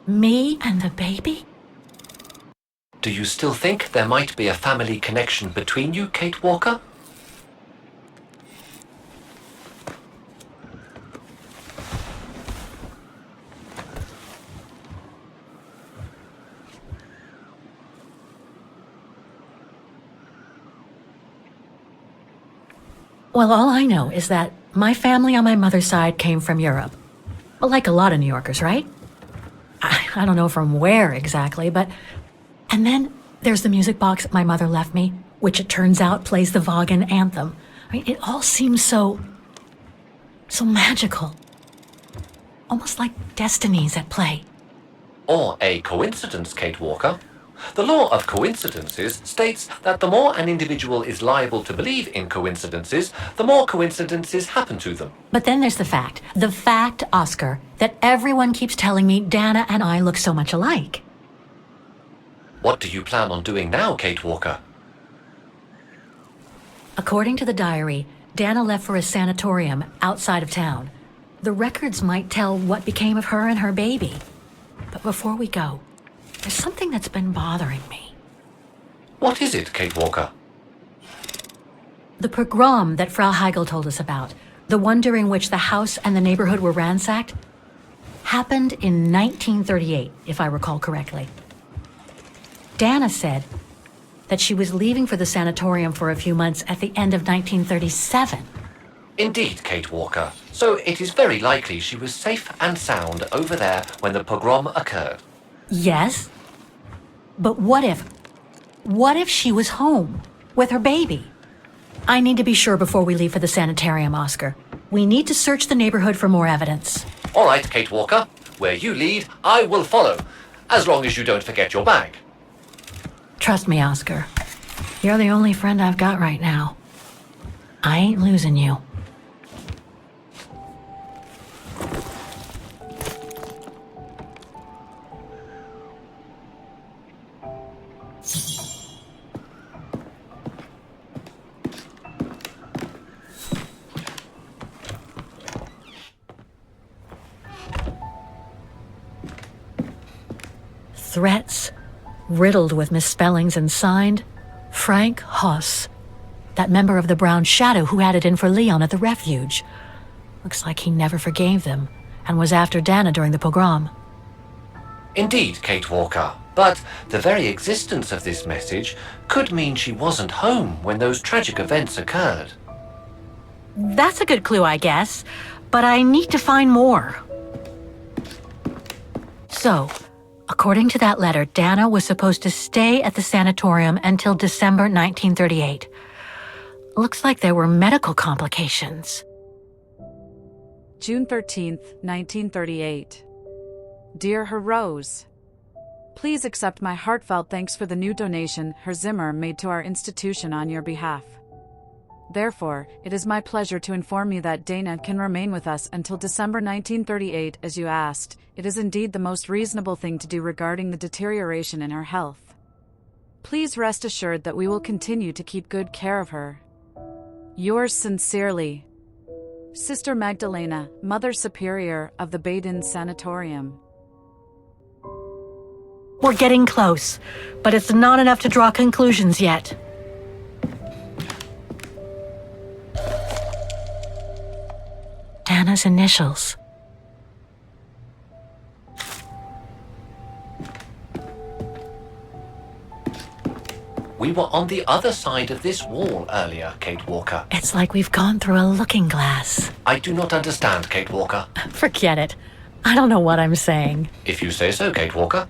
Me and the baby? Do you still think there might be a family connection between you, Kate Walker? Well, all I know is that my family on my mother's side came from Europe. Well, like a lot of New Yorkers, right? I don't know from where exactly, but... And then there's the music box my mother left me, which it turns out plays the Vaghen anthem. I mean, it all seems so magical. Almost like destinies at play. Or a coincidence, Kate Walker. The law of coincidences states that the more an individual is liable to believe in coincidences, the more coincidences happen to them. But then there's the fact, Oscar, that everyone keeps telling me Dana and I look so much alike. What do you plan on doing now, Kate Walker? According to the diary, Dana left for a sanatorium outside of town. The records might tell what became of her and her baby. But before we go, there's something that's been bothering me. What is it, Kate Walker? The pogrom that Frau Heigl told us about, the one during which the house and the neighborhood were ransacked, happened in 1938, if I recall correctly. Dana said that she was leaving for the sanatorium for a few months at the end of 1937. Indeed, Kate Walker. So it is very likely she was safe and sound over there when the pogrom occurred. Yes, but what if she was home with her baby? I need to be sure before we leave for the sanitarium, Oscar. We need to search the neighborhood for more evidence. All right, Kate Walker. Where you lead, I will follow, as long as you don't forget your bag. Trust me, Oscar. You're the only friend I've got right now. I ain't losing you. Threats, riddled with misspellings and signed, Frank Hoss, that member of the Brown Shadow who had it in for Leon at the refuge. Looks like he never forgave them and was after Dana during the pogrom. Indeed, Kate Walker. But the very existence of this message could mean she wasn't home when those tragic events occurred. That's a good clue, I guess, but I need to find more. So, according to that letter, Dana was supposed to stay at the sanatorium until December 1938. Looks like there were medical complications. June 13th, 1938. Dear Her Rose, please accept my heartfelt thanks for the new donation Herr Zimmer made to our institution on your behalf. Therefore, it is my pleasure to inform you that Dana can remain with us until December 1938 as you asked. It is indeed the most reasonable thing to do regarding the deterioration in her health. Please rest assured that we will continue to keep good care of her. Yours sincerely, Sister Magdalena, Mother Superior of the Baden Sanatorium. We're getting close, but it's not enough to draw conclusions yet. Dana's initials. We were on the other side of this wall earlier, Kate Walker. It's like we've gone through a looking glass. I do not understand, Kate Walker. Forget it. I don't know what I'm saying. If you say so, Kate Walker.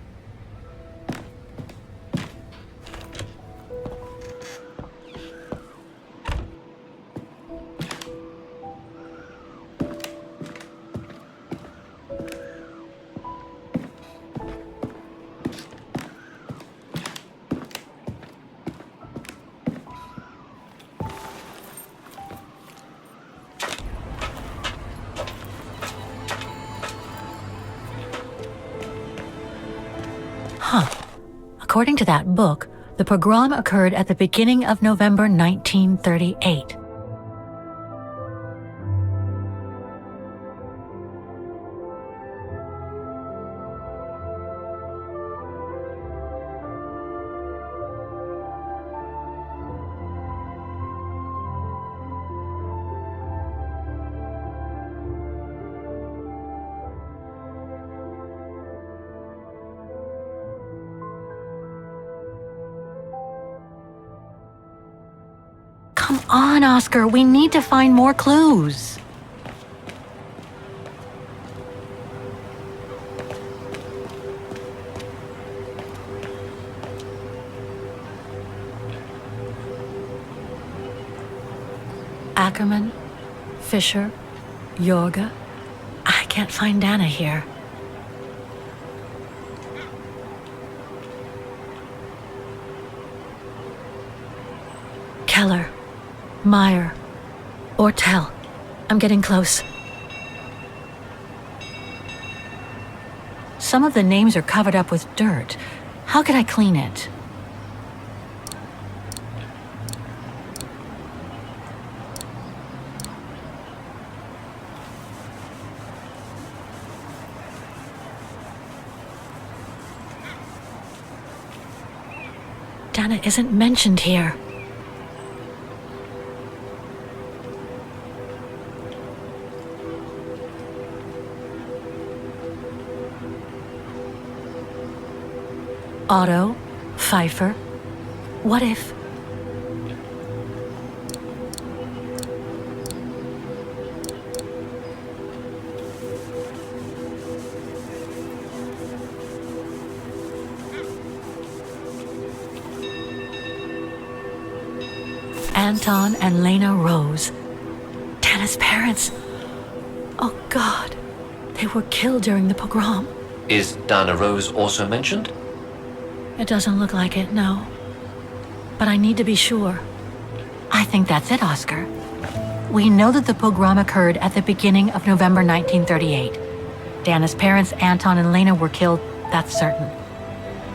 According to that book, the pogrom occurred at the beginning of November 1938. on, Oscar. We need to find more clues. Ackerman, Fisher, Yorga. I can't find Dana here. Keller, Meyer, Ortel. I'm getting close. Some of the names are covered up with dirt. How could I clean it? Dana isn't mentioned here. Otto, Pfeiffer. What if... Anton and Lena Rose. Dana's parents. Oh God, they were killed during the pogrom. Is Dana Rose also mentioned? It doesn't look like it, no. But I need to be sure. I think that's it, Oscar. We know that the pogrom occurred at the beginning of November 1938. Dana's parents, Anton and Lena, were killed, that's certain.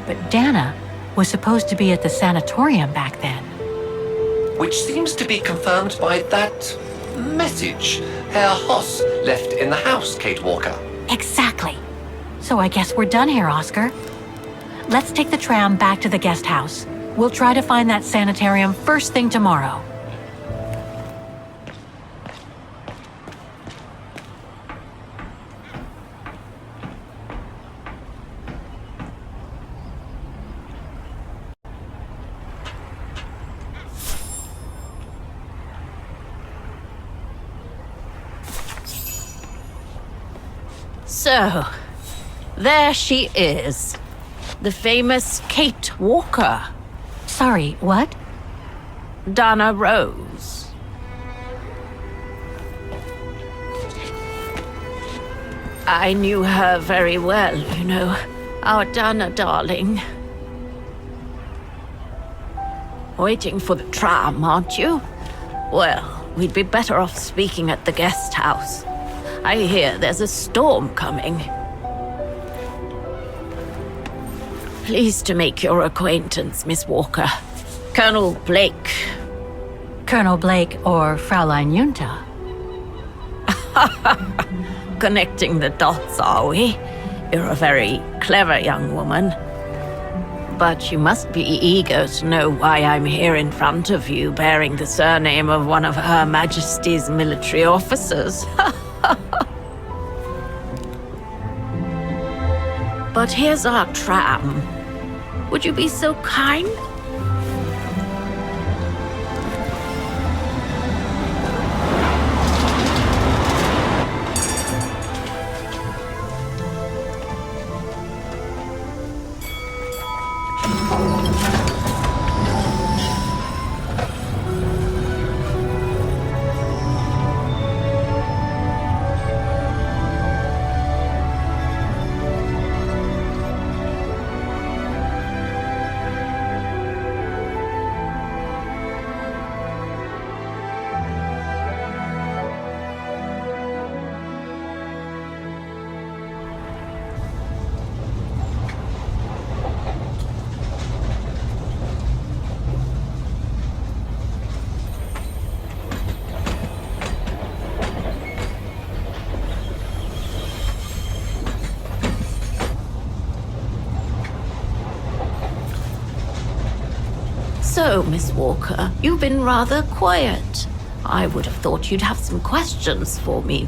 But Dana was supposed to be at the sanatorium back then. Which seems to be confirmed by that message Herr Hoss left in the house, Kate Walker. Exactly. So I guess we're done here, Oscar. Let's take the tram back to the guest house. We'll try to find that sanitarium first thing tomorrow. So, there she is. The famous Kate Walker. Sorry, what? Dana Rose. I knew her very well, you know. Our Dana darling. Waiting for the tram, aren't you? Well, we'd be better off speaking at the guest house. I hear there's a storm coming. Pleased to make your acquaintance, Miss Walker. Colonel Blake. Colonel Blake or Fraulein Junta? Connecting the dots, are we? You're a very clever young woman. But you must be eager to know why I'm here in front of you, bearing the surname of one of Her Majesty's military officers. But here's our tram. Would you be so kind? So, Miss Walker, you've been rather quiet. I would have thought you'd have some questions for me.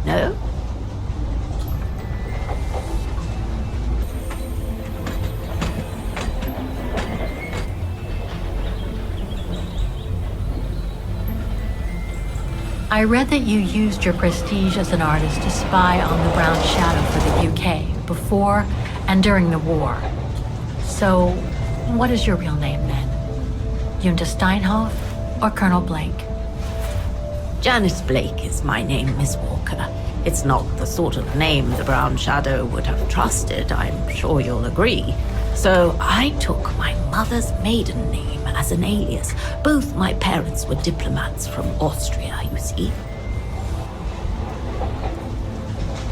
No? I read that you used your prestige as an artist to spy on the Brown Shadow for the UK before and during the war. So, what is your real name then? Junta Steinhoff or Colonel Blake? Janice Blake is my name, Miss Walker. It's not the sort of name the Brown Shadow would have trusted, I'm sure you'll agree. So I took my mother's maiden name as an alias. Both my parents were diplomats from Austria, you see.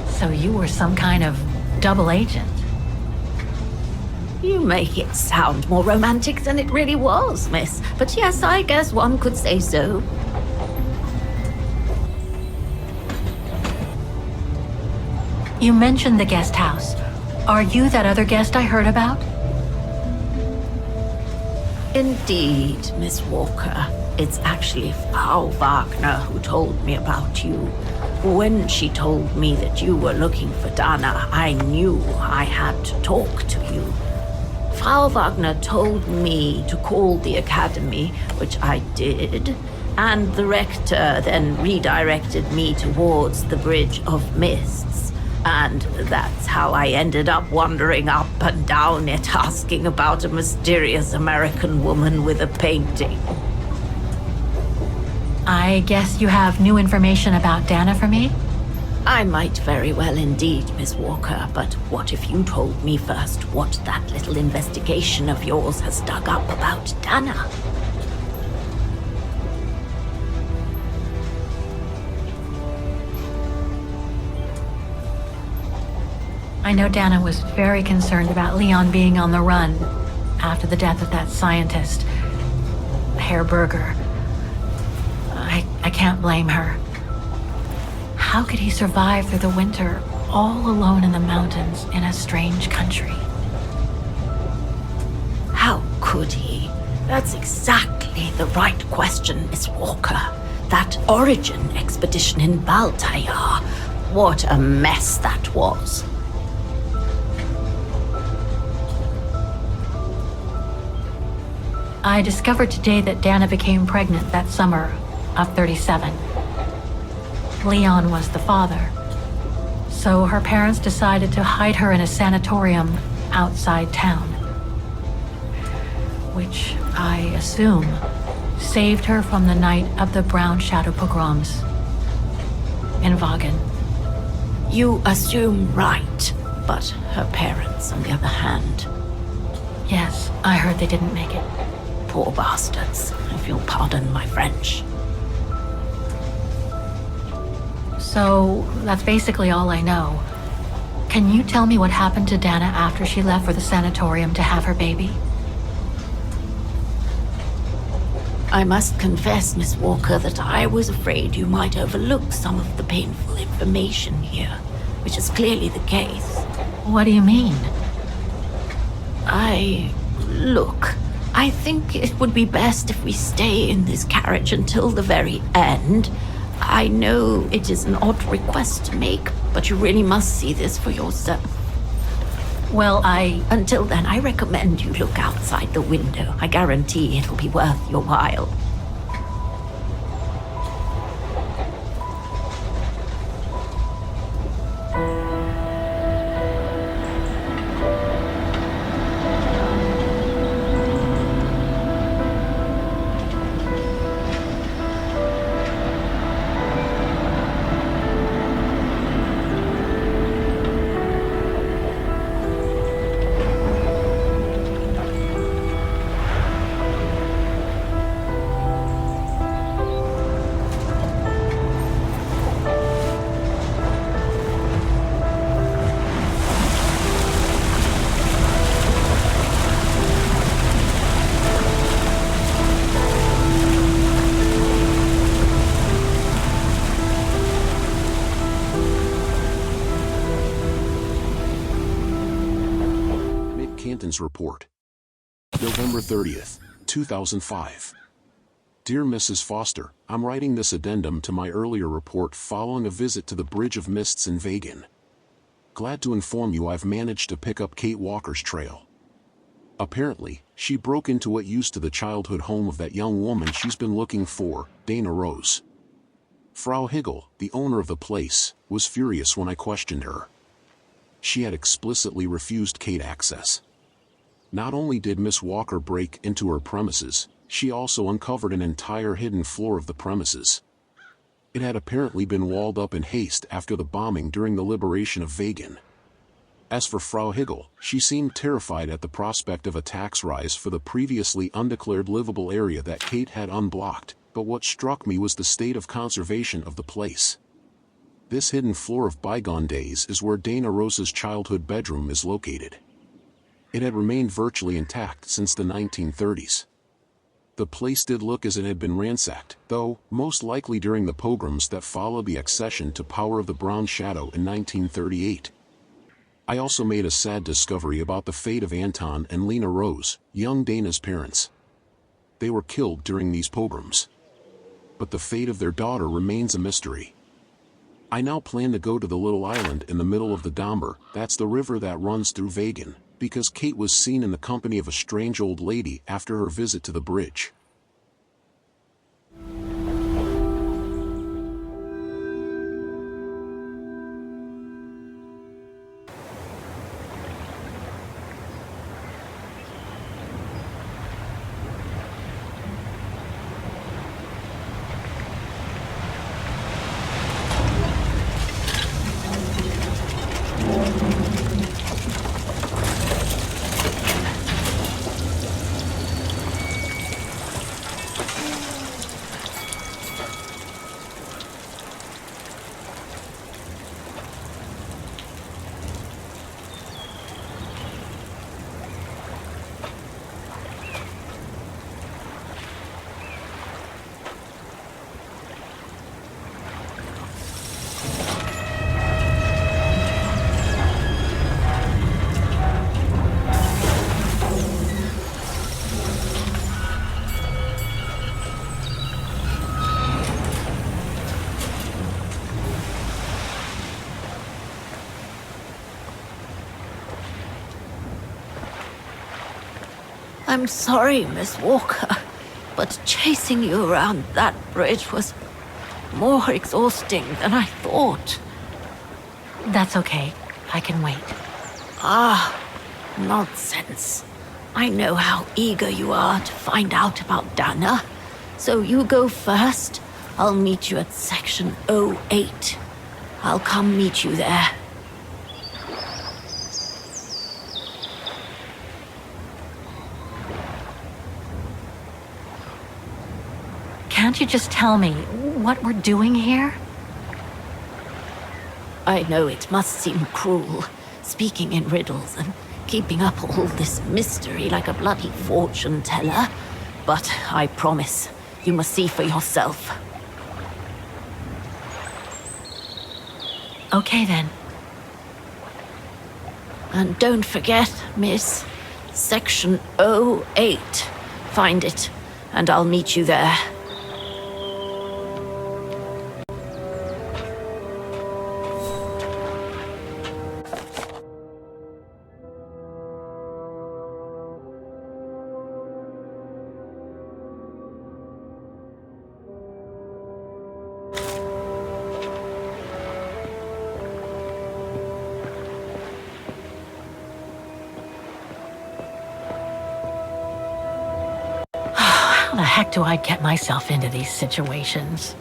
So you were some kind of double agent? You make it sound more romantic than it really was, miss. But yes, I guess one could say so. You mentioned the guest house. Are you that other guest I heard about? Indeed, Miss Walker. It's actually Frau Wagner who told me about you. When she told me that you were looking for Dana, I knew I had to talk to you. Frau Wagner told me to call the academy, which I did, and the rector then redirected me towards the Bridge of Mists. And that's how I ended up wandering up and down it, asking about a mysterious American woman with a painting. I guess you have new information about Dana for me? I might very well indeed, Miss Walker, but what if you told me first what that little investigation of yours has dug up about Dana? I know Dana was very concerned about Leon being on the run after the death of that scientist, Herr Berger. I can't blame her. How could he survive through the winter, all alone in the mountains in a strange country? How could he? That's exactly the right question, Miss Walker. That origin expedition in Baltayar, what a mess that was. I discovered today that Dana became pregnant that summer of 37. Leon was the father. So her parents decided to hide her in a sanatorium outside town, which I assume saved her from the night of the Brown Shadow pogroms in Vaghen. You assume right, but her parents, on the other hand, Yes, I heard they didn't make it. poor bastards, if you'll pardon my French. So that's basically all I know. Can you tell me what happened to Dana after she left for the sanatorium to have her baby? I must confess, Miss Walker, that I was afraid you might overlook some of the painful information here, which is clearly the case. What do you mean? Look, I think it would be best if we stay in this carriage until the very end. I know it is an odd request to make, but you really must see this for yourself. Well, Until then, I recommend you look outside the window. I guarantee it'll be worth your while. Cantin's report. November 30th, 2005. Dear Mrs. Foster, I'm writing this addendum to my earlier report following a visit to the Bridge of Mists in Vaghen. Glad to inform you I've managed to pick up Kate Walker's trail. Apparently, she broke into what used to the childhood home of that young woman she's been looking for, Dana Rose. Frau Higel, the owner of the place, was furious when I questioned her. She had explicitly refused Kate access. Not only did Miss Walker break into her premises, she also uncovered an entire hidden floor of the premises. It had apparently been walled up in haste after the bombing during the liberation of Vaghen. As for Frau Higel, she seemed terrified at the prospect of a tax rise for the previously undeclared livable area that Kate had unblocked, but what struck me was the state of conservation of the place. This hidden floor of bygone days is where Dana Rosa's childhood bedroom is located. It had remained virtually intact since the 1930s. The place did look as it had been ransacked, though, most likely during the pogroms that followed the accession to power of the Brown Shadow in 1938. I also made a sad discovery about the fate of Anton and Lena Rose, young Dana's parents. They were killed during these pogroms. But the fate of their daughter remains a mystery. I now plan to go to the little island in the middle of the Domber, that's the river that runs through Vaghen, because Kate was seen in the company of a strange old lady after her visit to the bridge. I'm sorry, Miss Walker, but chasing you around that bridge was more exhausting than I thought. That's okay. I can wait. Ah, nonsense. I know how eager you are to find out about Dana. So you go first. I'll meet you at section 08. I'll come meet you there. Can't you just tell me what we're doing here? I know it must seem cruel, speaking in riddles and keeping up all this mystery like a bloody fortune teller, but I promise you must see for yourself. Okay then. And don't forget, miss, section 08. Find it, and I'll meet you there. How the heck do I get myself into these situations?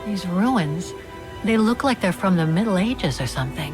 These ruins, they look like they're from the Middle Ages or something.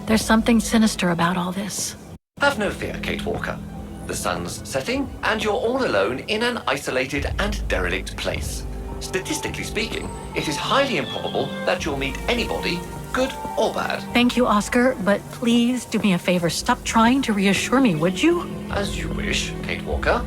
There's something sinister about all this. Have no fear, Kate Walker. The sun's setting, and you're all alone in an isolated and derelict place. Statistically speaking, it is highly improbable that you'll meet anybody, good or bad. Thank you, Oscar, but please do me a favor. Stop trying to reassure me, would you? As you wish, Kate Walker.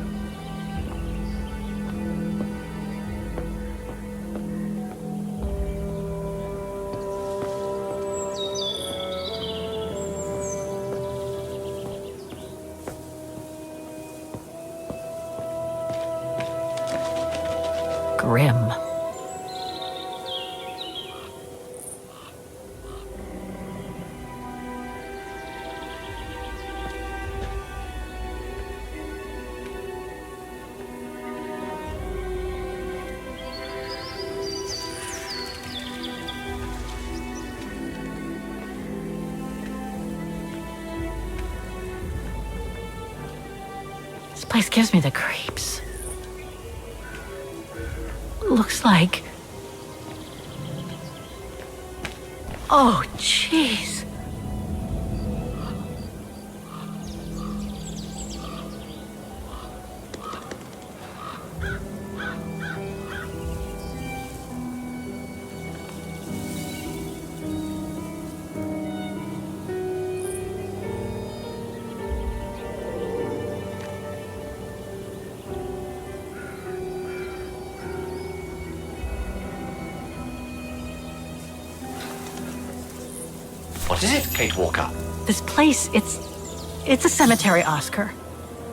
grim. This place gives me the creeps. Looks like... Oh, jeez. What is it, Kate Walker? This place, it's a cemetery, Oscar.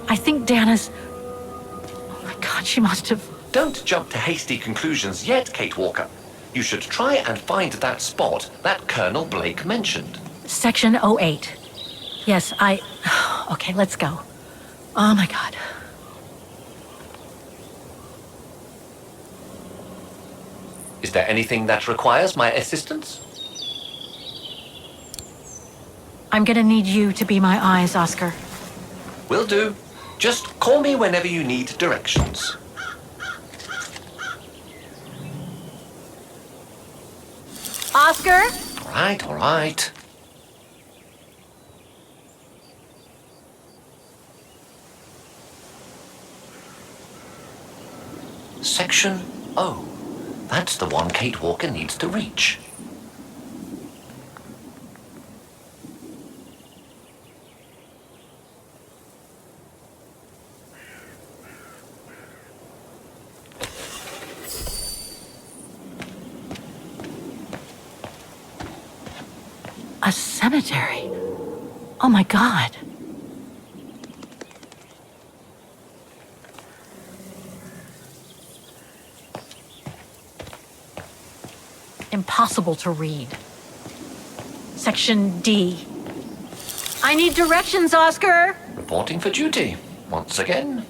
I think Dana's... Oh my God, she must have... Don't jump to hasty conclusions yet, Kate Walker. You should try and find that spot that Colonel Blake mentioned. Section 08. Yes, Okay, let's go. Oh my God. Is there anything that requires my assistance? I'm gonna need you to be my eyes, Oscar. Will do. Just call me whenever you need directions. Oscar? All right. Section O. That's the one Kate Walker needs to reach. A cemetery. Oh my God. Impossible to read. Section D. I need directions, Oscar! Reporting for duty, once again.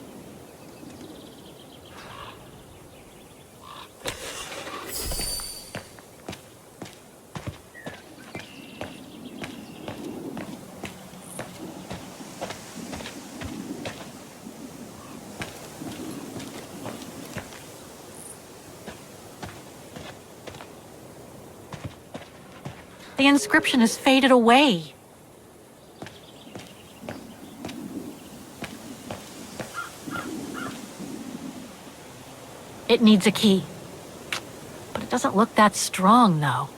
The inscription has faded away. It needs a key. But it doesn't look that strong, though.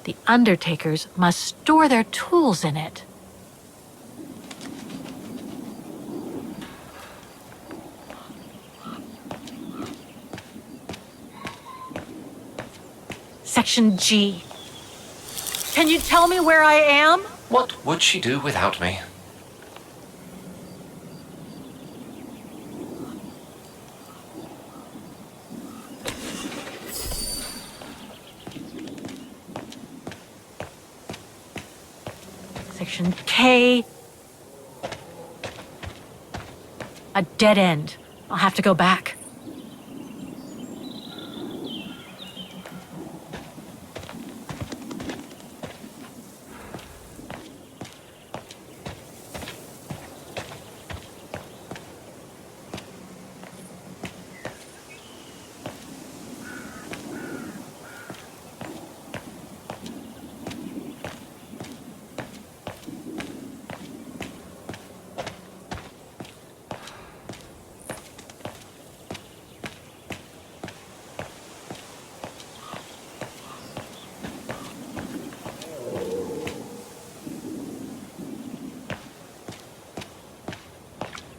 The undertakers must store their tools in it. Section G. Can you tell me where I am? What would she do without me? Section K. A dead end. I'll have to go back.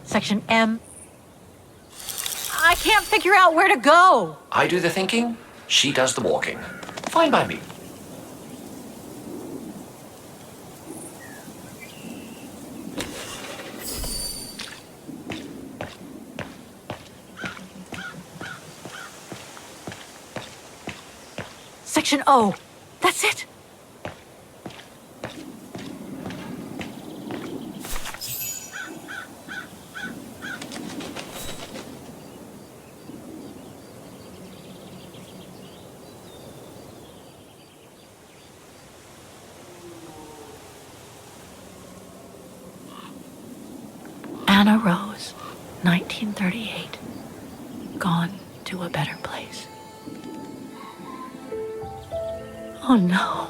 Section M. I can't figure out where to go. I do the thinking, she does the walking. Fine by me. Option O. That's it. Anna Rose, 1938. Gone to a better place. Oh no.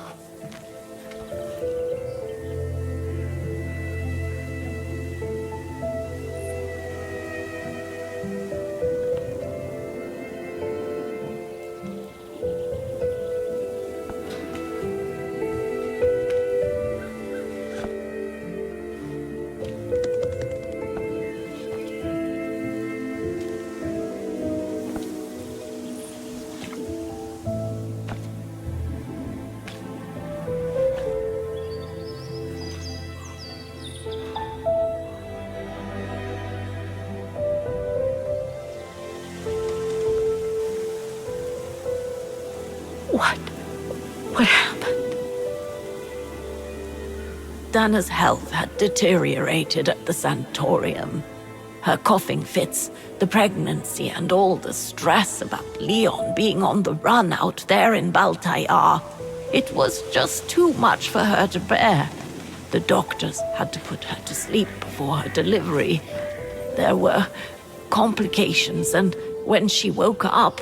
What happened? Dana's health had deteriorated at the sanatorium. Her coughing fits, the pregnancy, and all the stress about Leon being on the run out there in Baltayar. It was just too much for her to bear. The doctors had to put her to sleep before her delivery. There were complications, and when she woke up,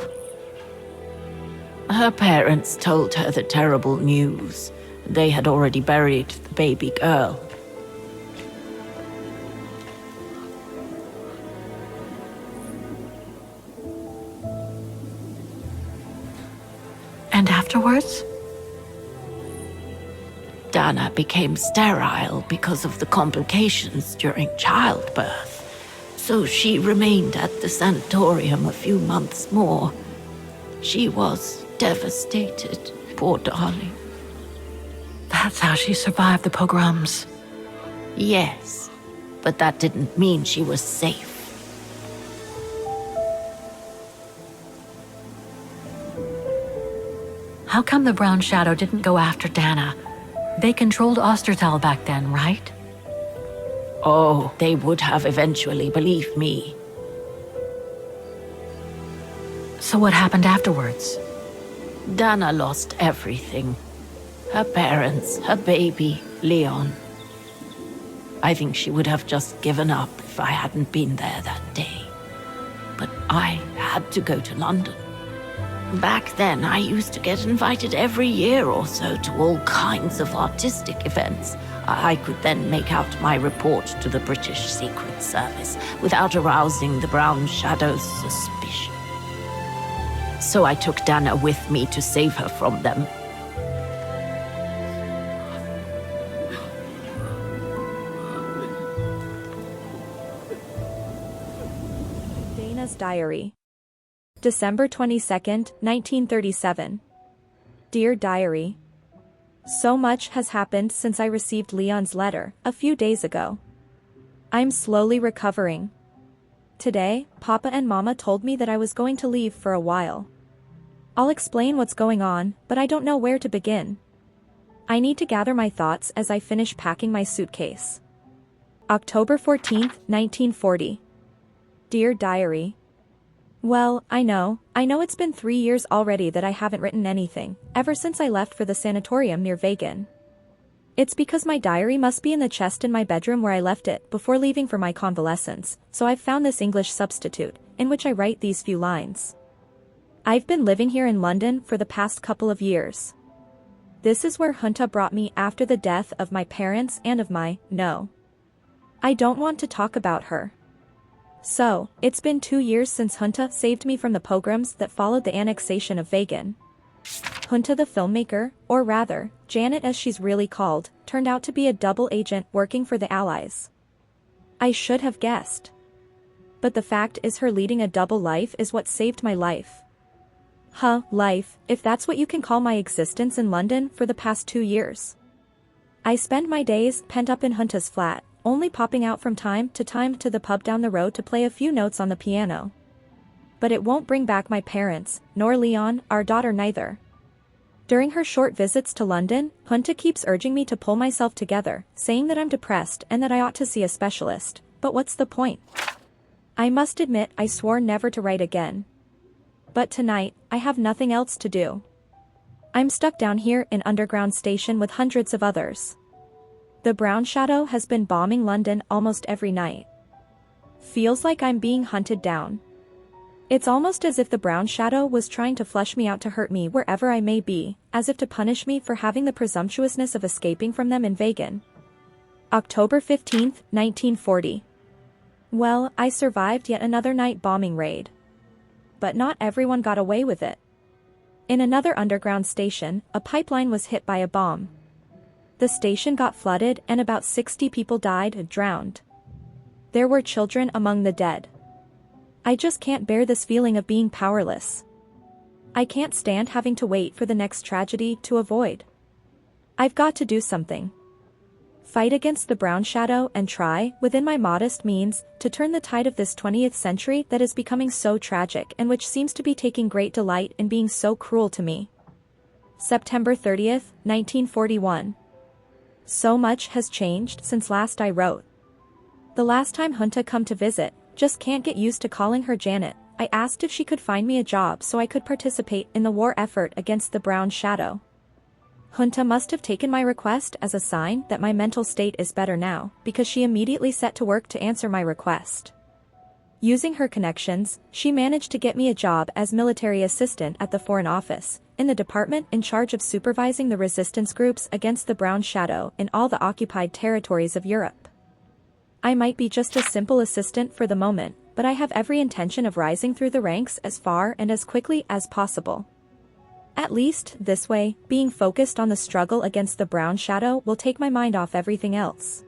her parents told her the terrible news. They had already buried the baby girl. And afterwards? Dana became sterile because of the complications during childbirth. So she remained at the sanatorium a few months more. She was devastated, poor darling. That's how she survived the pogroms. Yes, but that didn't mean she was safe. How come the Brown Shadow didn't go after Dana? They controlled Ostertal back then, right? Oh, they would have eventually, believe me. So what happened afterwards? Dana lost everything. Her parents, her baby, Leon. I think she would have just given up if I hadn't been there that day. But I had to go to London. Back then, I used to get invited every year or so to all kinds of artistic events. I could then make out my report to the British Secret Service without arousing the Brown Shadow's suspicion. So I took Dana with me to save her from them. Dana's Diary. December 22nd, 1937. Dear Diary. So much has happened since I received Leon's letter, a few days ago. I'm slowly recovering. Today, Papa and Mama told me that I was going to leave for a while. I'll explain what's going on, but I don't know where to begin. I need to gather my thoughts as I finish packing my suitcase. October 14th, 1940. Dear Diary. Well, I know it's been 3 years already that I haven't written anything, ever since I left for the sanatorium near Vaghen. It's because my diary must be in the chest in my bedroom where I left it before leaving for my convalescence, so I've found this English substitute, in which I write these few lines. I've been living here in London for the past couple of years. This is where Junta brought me after the death of my parents and of my, no. I don't want to talk about her. So, it's been 2 years since Junta saved me from the pogroms that followed the annexation of Vaghen. Junta the filmmaker, or rather, Janet as she's really called, turned out to be a double agent working for the Allies. I should have guessed. But the fact is her leading a double life is what saved my life. Life, if that's what you can call my existence in London for the past 2 years. I spend my days pent up in Junta's flat, only popping out from time to the pub down the road to play a few notes on the piano. But it won't bring back my parents, nor Leon, our daughter neither. During her short visits to London, Junta keeps urging me to pull myself together, saying that I'm depressed and that I ought to see a specialist, but what's the point? I must admit I swore never to write again. But tonight, I have nothing else to do. I'm stuck down here in underground station with hundreds of others. The Brown Shadow has been bombing London almost every night. Feels like I'm being hunted down. It's almost as if the Brown Shadow was trying to flush me out to hurt me wherever I may be, as if to punish me for having the presumptuousness of escaping from them in Vaghen. October 15, 1940. Well, I survived yet another night bombing raid. But not everyone got away with it. In another underground station, a pipeline was hit by a bomb. The station got flooded and about 60 people died and drowned. There were children among the dead. I just can't bear this feeling of being powerless. I can't stand having to wait for the next tragedy to avoid. I've got to do something. Fight against the Brown Shadow and try, within my modest means, to turn the tide of this 20th century that is becoming so tragic and which seems to be taking great delight in being so cruel to me. September 30th, 1941. So much has changed since last I wrote. The last time Junta come to visit, just can't get used to calling her Janet. I asked if she could find me a job so I could participate in the war effort against the Brown Shadow. Junta must have taken my request as a sign that my mental state is better now, because she immediately set to work to answer my request. Using her connections, she managed to get me a job as military assistant at the Foreign Office, in the department in charge of supervising the resistance groups against the Brown Shadow in all the occupied territories of Europe. I might be just a simple assistant for the moment, but I have every intention of rising through the ranks as far and as quickly as possible. At least, this way, being focused on the struggle against the Brown Shadow will take my mind off everything else.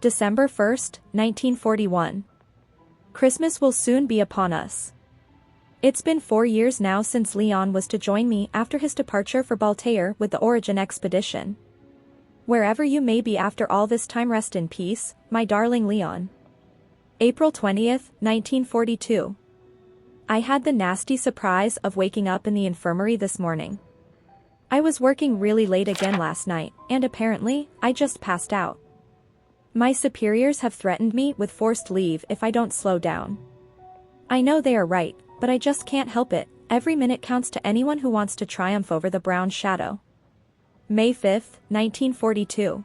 December 1st, 1941. Christmas will soon be upon us. It's been 4 years now since Leon was to join me after his departure for Baltair with the Origin expedition. Wherever you may be after all this time, rest in peace, my darling Leon. April 20th, 1942. I had the nasty surprise of waking up in the infirmary this morning. I was working really late again last night, and apparently, I just passed out. My superiors have threatened me with forced leave if I don't slow down. I know they are right, but I just can't help it. Every minute counts to anyone who wants to triumph over the Brown Shadow. May 5th, 1942.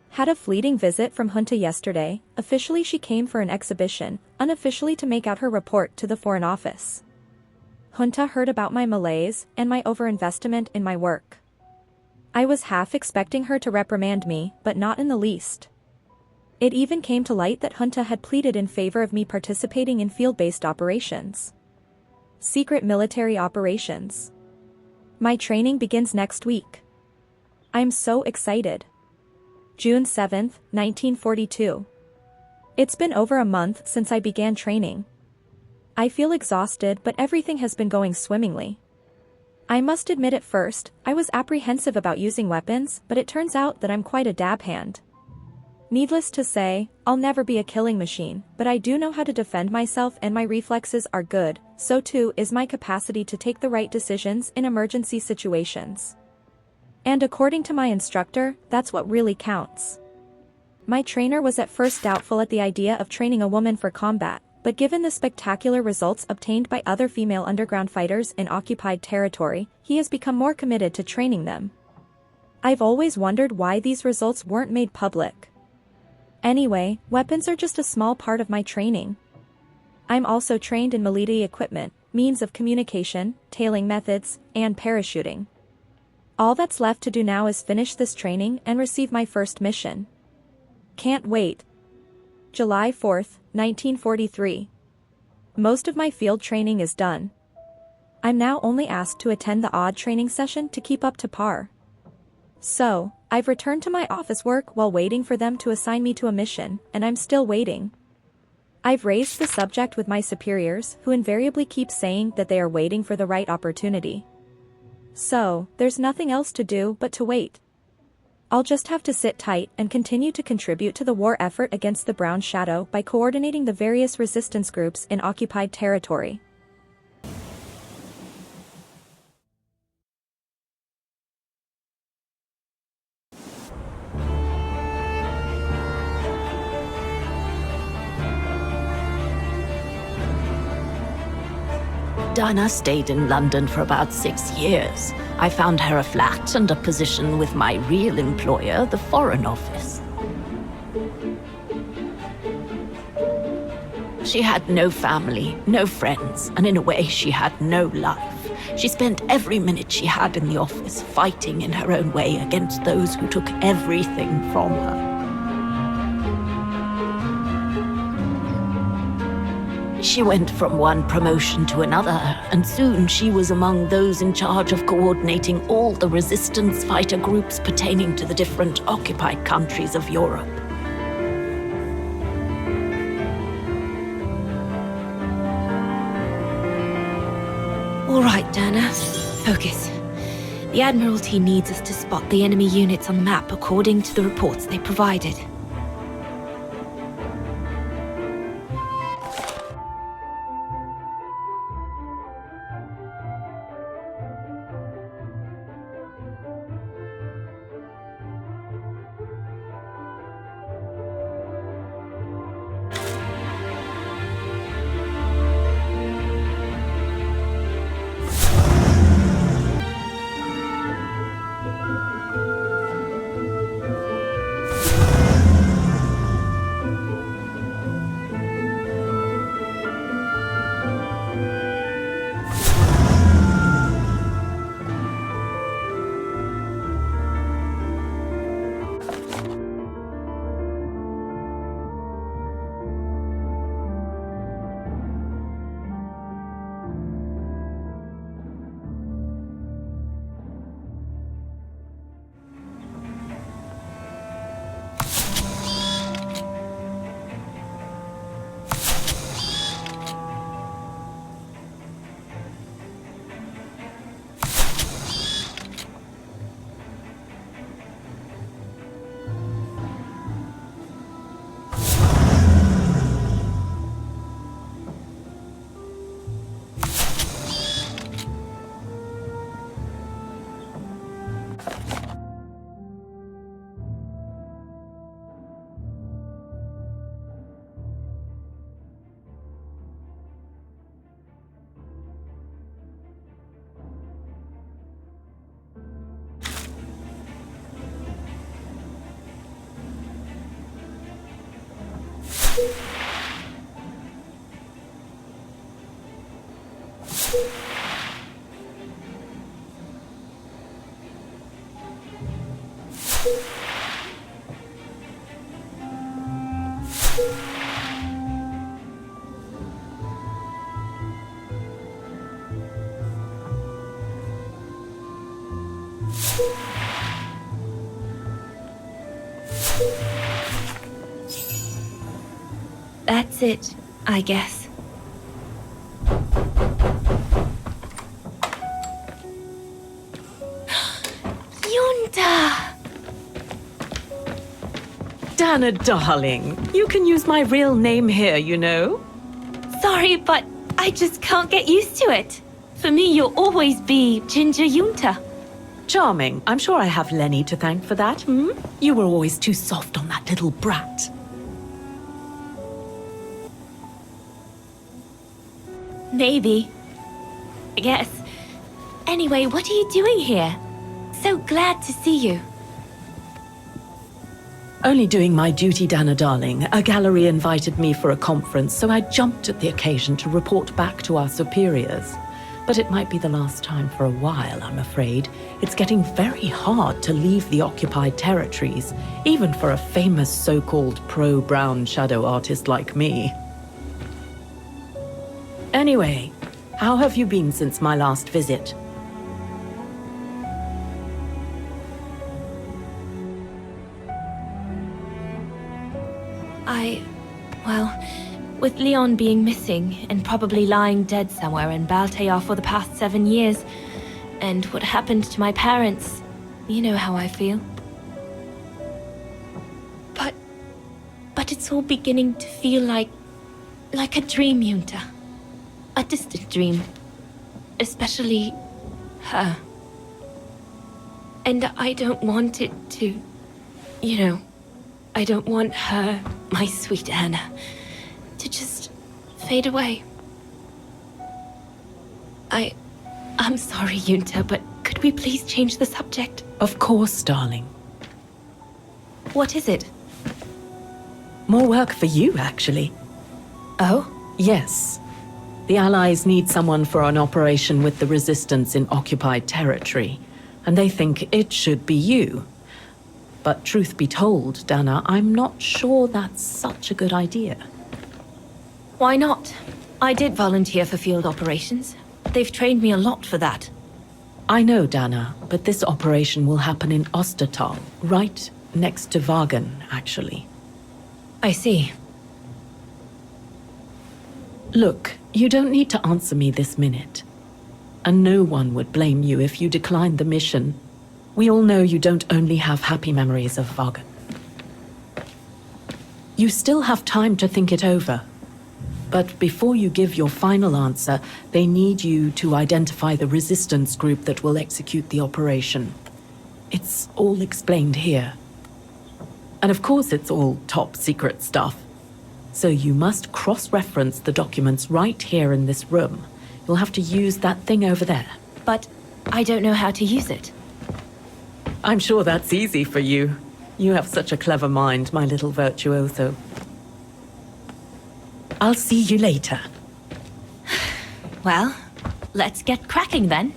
Had a fleeting visit from Junta yesterday. Officially she came for an exhibition, unofficially to make out her report to the Foreign Office. Junta heard about my malaise and my overinvestment in my work. I was half expecting her to reprimand me, but not in the least. It even came to light that Junta had pleaded in favor of me participating in field-based operations. Secret military operations. My training begins next week. I'm so excited. June 7th, 1942. It's been over a month since I began training. I feel exhausted, but everything has been going swimmingly. I must admit at first, I was apprehensive about using weapons, but it turns out that I'm quite a dab hand. Needless to say, I'll never be a killing machine, but I do know how to defend myself and my reflexes are good, so too is my capacity to take the right decisions in emergency situations. And according to my instructor, that's what really counts. My trainer was at first doubtful at the idea of training a woman for combat, but given the spectacular results obtained by other female underground fighters in occupied territory, he has become more committed to training them. I've always wondered why these results weren't made public. Anyway, weapons are just a small part of my training. I'm also trained in military equipment, means of communication, tailing methods, and parachuting. All that's left to do now is finish this training and receive my first mission. Can't wait. July 4th, 1943. Most of my field training is done. I'm now only asked to attend the odd training session to keep up to par. So, I've returned to my office work while waiting for them to assign me to a mission, and I'm still waiting. I've raised the subject with my superiors, who invariably keep saying that they are waiting for the right opportunity. So, there's nothing else to do but to wait. I'll just have to sit tight and continue to contribute to the war effort against the Brown Shadow by coordinating the various resistance groups in occupied territory. Dana stayed in London for about 6 years. I found her a flat and a position with my real employer, the Foreign Office. She had no family, no friends, and in a way she had no life. She spent every minute she had in the office fighting in her own way against those who took everything from her. She went from one promotion to another, and soon she was among those in charge of coordinating all the resistance fighter groups pertaining to the different occupied countries of Europe. All right, Dana. Focus. The Admiralty needs us to spot the enemy units on the map according to the reports they provided. That's it, I guess. Yunta! Dana, darling, you can use my real name here, you know. Sorry, but I just can't get used to it. For me, you'll always be Ginger Yunta. Charming. I'm sure I have Lenny to thank for that, hmm? You were always too soft on that little brat. Maybe. I guess. Anyway, what are you doing here? So glad to see you. Only doing my duty, Dana, darling. A gallery invited me for a conference, so I jumped at the occasion to report back to our superiors. But it might be the last time for a while, I'm afraid. It's getting very hard to leave the occupied territories, even for a famous so-called pro-brown shadow artist like me. Anyway, how have you been since my last visit? Well, with Leon being missing and probably lying dead somewhere in Baltair for the past 7 years, and what happened to my parents, you know how I feel. But it's all beginning to feel like a dream, Yunta. A distant dream. Especially her. And I don't want it to, I don't want her, my sweet Anna, to just fade away. I'm sorry, Yunta, but could we please change the subject? Of course, darling. What is it? More work for you, actually. Oh? Yes. The Allies need someone for an operation with the Resistance in occupied territory, and they think it should be you. But truth be told, Dana, I'm not sure that's such a good idea. Why not? I did volunteer for field operations. They've trained me a lot for that. I know, Dana, but this operation will happen in Ostertal, right next to Vaghen, actually. I see. Look, you don't need to answer me this minute. And no one would blame you if you declined the mission. We all know you don't only have happy memories of Vaghen. You still have time to think it over. But before you give your final answer, they need you to identify the resistance group that will execute the operation. It's all explained here. And of course it's all top secret stuff. So you must cross-reference the documents right here in this room. You'll have to use that thing over there. But I don't know how to use it. I'm sure that's easy for you. You have such a clever mind, my little virtuoso. I'll see you later. Well, let's get cracking then.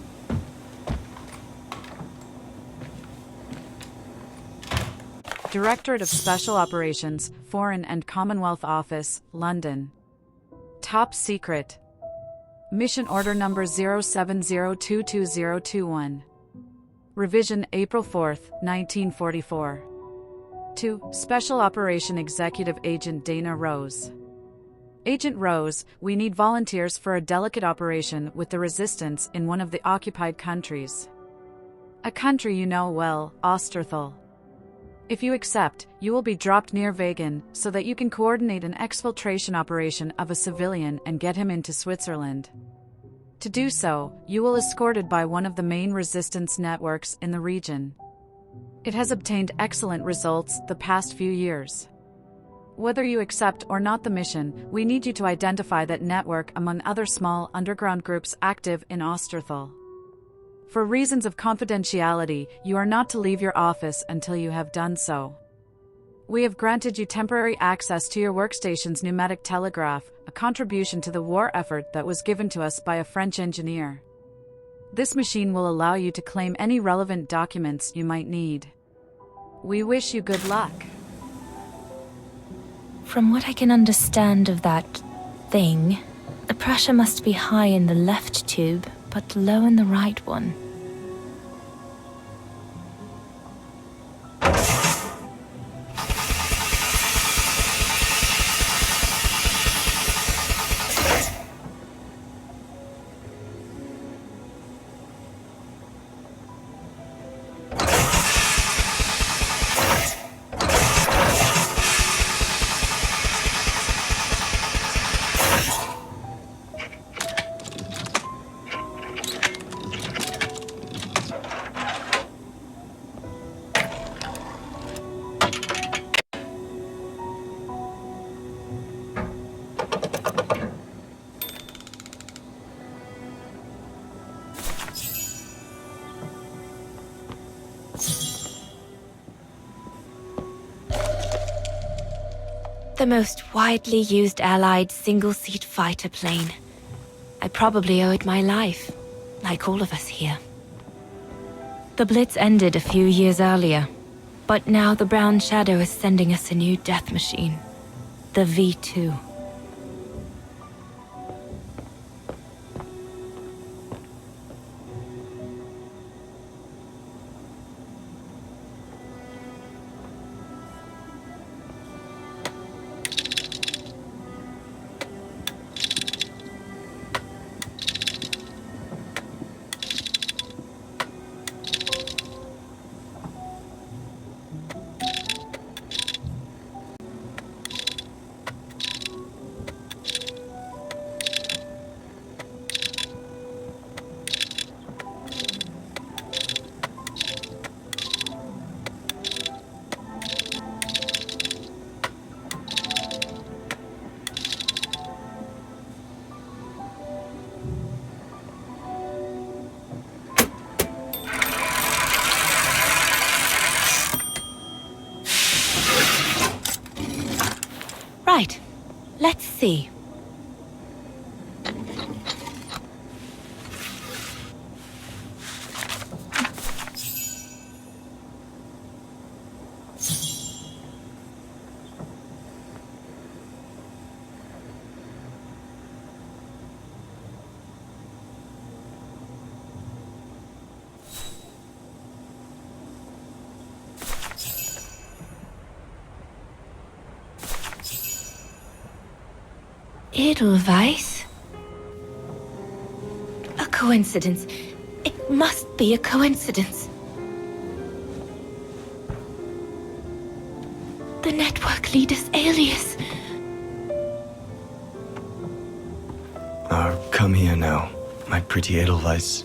Directorate of Special Operations, Foreign and Commonwealth Office, London. Top Secret. Mission Order Number 07022021. Revision April 4th, 1944. To Special Operation Executive Agent Dana Rose. Agent Rose, we need volunteers for a delicate operation with the Resistance in one of the occupied countries. A country you know well, Osterthal. If you accept, you will be dropped near Vaghen so that you can coordinate an exfiltration operation of a civilian and get him into Switzerland. To do so, you will be escorted by one of the main resistance networks in the region. It has obtained excellent results the past few years. Whether you accept or not the mission, we need you to identify that network among other small underground groups active in Osterthal. For reasons of confidentiality, you are not to leave your office until you have done so. We have granted you temporary access to your workstation's pneumatic telegraph, a contribution to the war effort that was given to us by a French engineer. This machine will allow you to claim any relevant documents you might need. We wish you good luck. From what I can understand of that thing, the pressure must be high in the left tube, but low in the right one. The most widely used Allied single-seat fighter plane. I probably owe it my life, like all of us here. The Blitz ended a few years earlier, but now the Brown Shadow is sending us a new death machine, the V2. Right. Let's see. Edelweiss? A coincidence. It must be a coincidence. The network leader's alias. Come here now, my pretty Edelweiss.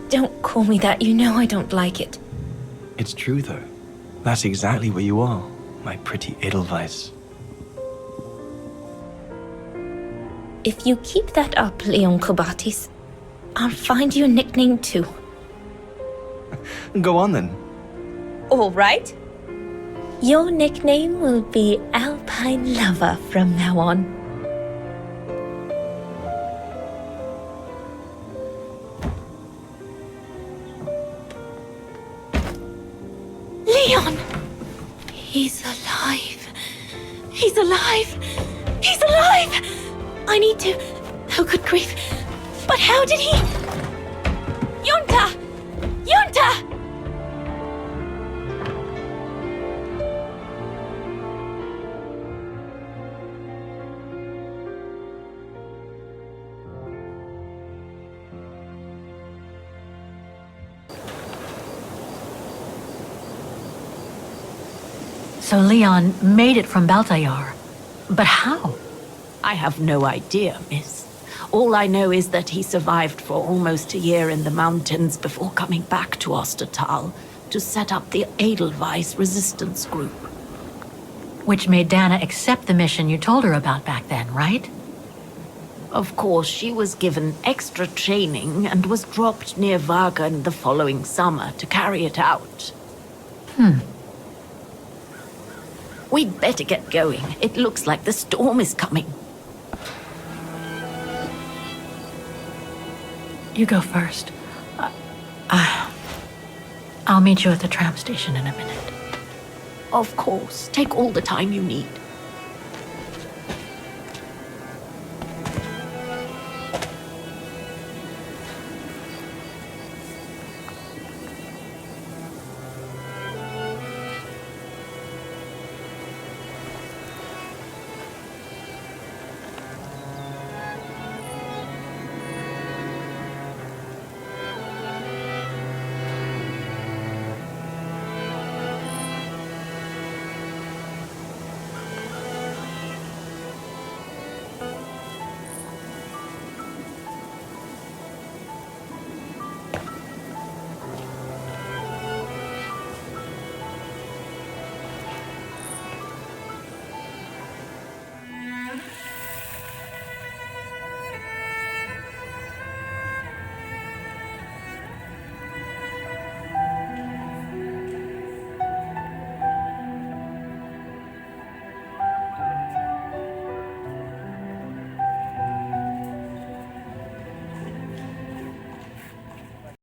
Don't call me that, you know I don't like it. It's true though. That's exactly what you are, my pretty Edelweiss. If you keep that up, Leon Kobatis, I'll find you a nickname too. Go on then. All right. Your nickname will be Alpine Lover from now on. Leon! He's alive. He's alive. He's alive! I need to... Oh, good grief. But how did he... Yunta! Yunta! So Leon made it from Baltayar. But how? I have no idea, miss. All I know is that he survived for almost a year in the mountains before coming back to Ostertal to set up the Edelweiss resistance group. Which made Dana accept the mission you told her about back then, right? Of course, she was given extra training and was dropped near Vaghen the following summer to carry it out. We'd better get going. It looks like the storm is coming. You go first. I'll meet you at the tram station in a minute. Of course, take all the time you need.